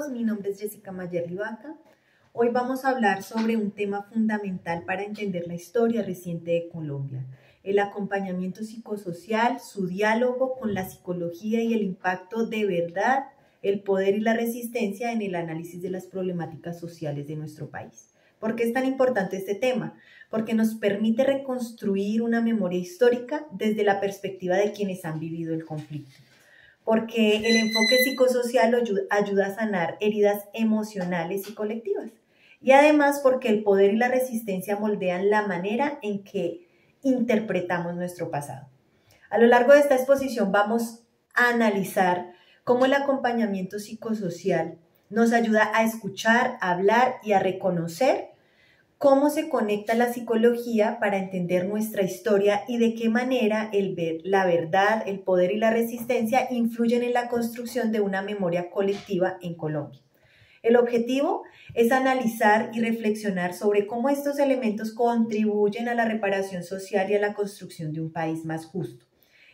todos, mi nombre es Jessica Mayerly Vaca. Hoy vamos a hablar sobre un tema fundamental para entender la historia reciente de Colombia, el acompañamiento psicosocial, su diálogo con la psicología y el impacto de verdad, el poder y la resistencia en el análisis de las problemáticas sociales de nuestro país. ¿Por qué es tan importante este tema? Porque nos permite reconstruir una memoria histórica desde la perspectiva de quienes han vivido el conflicto. Porque el enfoque psicosocial ayuda a sanar heridas emocionales y colectivas. Y además porque el poder y la resistencia moldean la manera en que interpretamos nuestro pasado. A lo largo de esta exposición vamos a analizar cómo el acompañamiento psicosocial nos ayuda a escuchar, a hablar y a reconocer cómo se conecta la psicología para entender nuestra historia y de qué manera la verdad, el poder y la resistencia influyen en la construcción de una memoria colectiva en Colombia. El objetivo es analizar y reflexionar sobre cómo estos elementos contribuyen a la reparación social y a la construcción de un país más justo.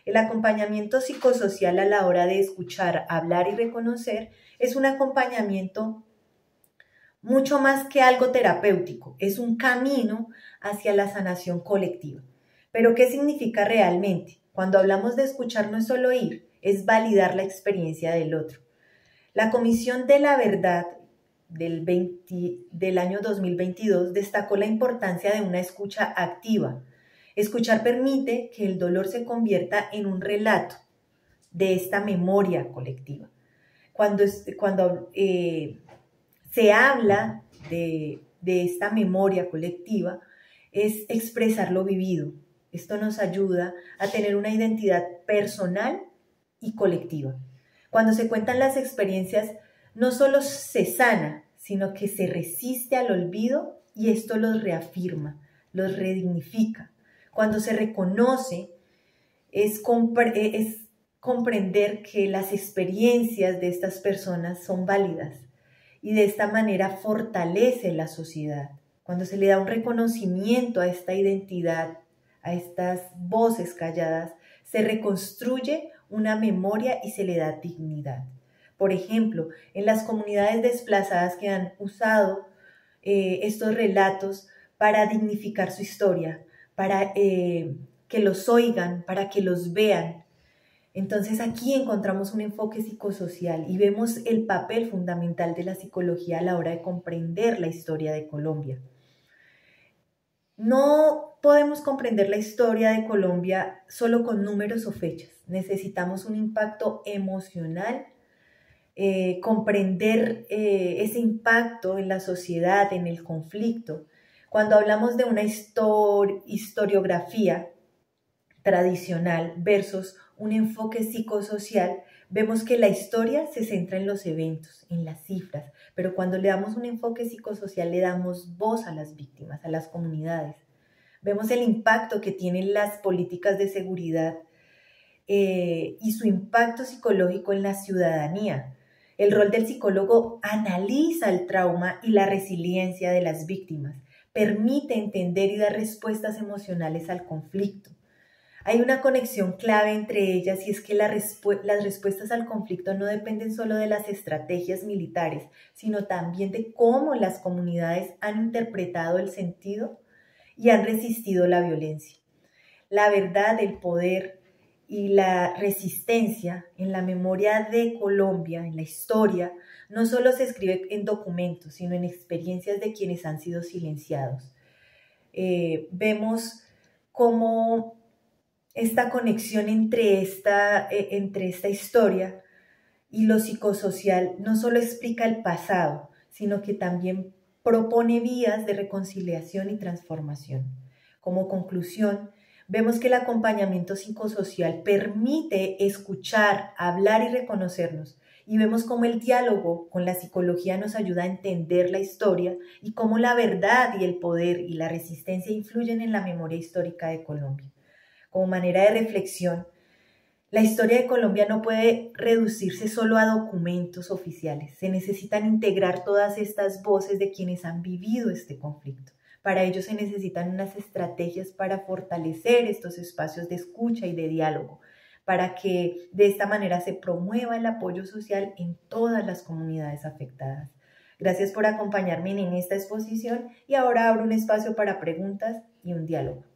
El acompañamiento psicosocial a la hora de escuchar, hablar y reconocer es un acompañamiento mucho más que algo terapéutico, es un camino hacia la sanación colectiva. Pero, ¿qué significa realmente? Cuando hablamos de escuchar no es solo oír, es validar la experiencia del otro. La Comisión de la Verdad del año 2022 destacó la importancia de una escucha activa. Escuchar permite que el dolor se convierta en un relato de esta memoria colectiva. Cuando se habla de esta memoria colectiva, es expresar lo vivido. Esto nos ayuda a tener una identidad personal y colectiva. Cuando se cuentan las experiencias, no solo se sana, sino que se resiste al olvido y esto los reafirma, los redignifica. Cuando se reconoce, es comprender que las experiencias de estas personas son válidas. Y de esta manera fortalece la sociedad. Cuando se le da un reconocimiento a esta identidad, a estas voces calladas, se reconstruye una memoria y se le da dignidad. Por ejemplo, en las comunidades desplazadas que han usado estos relatos para dignificar su historia, para que los oigan, para que los vean. Entonces aquí encontramos un enfoque psicosocial y vemos el papel fundamental de la psicología a la hora de comprender la historia de Colombia. No podemos comprender la historia de Colombia solo con números o fechas. Necesitamos un impacto emocional, comprender ese impacto en la sociedad, en el conflicto. Cuando hablamos de una historiografía tradicional versus un enfoque psicosocial, vemos que la historia se centra en los eventos, en las cifras, pero cuando le damos un enfoque psicosocial le damos voz a las víctimas, a las comunidades. Vemos el impacto que tienen las políticas de seguridad y su impacto psicológico en la ciudadanía. El rol del psicólogo analiza el trauma y la resiliencia de las víctimas, permite entender y dar respuestas emocionales al conflicto. Hay una conexión clave entre ellas y es que las respuestas al conflicto no dependen solo de las estrategias militares, sino también de cómo las comunidades han interpretado el sentido y han resistido la violencia. La verdad, el poder y la resistencia en la memoria de Colombia, en la historia, no solo se escribe en documentos, sino en experiencias de quienes han sido silenciados. Vemos cómo esta conexión entre esta historia y lo psicosocial no solo explica el pasado, sino que también propone vías de reconciliación y transformación. Como conclusión, vemos que el acompañamiento psicosocial permite escuchar, hablar y reconocernos, y vemos cómo el diálogo con la psicología nos ayuda a entender la historia y cómo la verdad y el poder y la resistencia influyen en la memoria histórica de Colombia. Como manera de reflexión, la historia de Colombia no puede reducirse solo a documentos oficiales. Se necesitan integrar todas estas voces de quienes han vivido este conflicto. Para ello se necesitan unas estrategias para fortalecer estos espacios de escucha y de diálogo, para que de esta manera se promueva el apoyo social en todas las comunidades afectadas. Gracias por acompañarme en esta exposición y ahora abro un espacio para preguntas y un diálogo.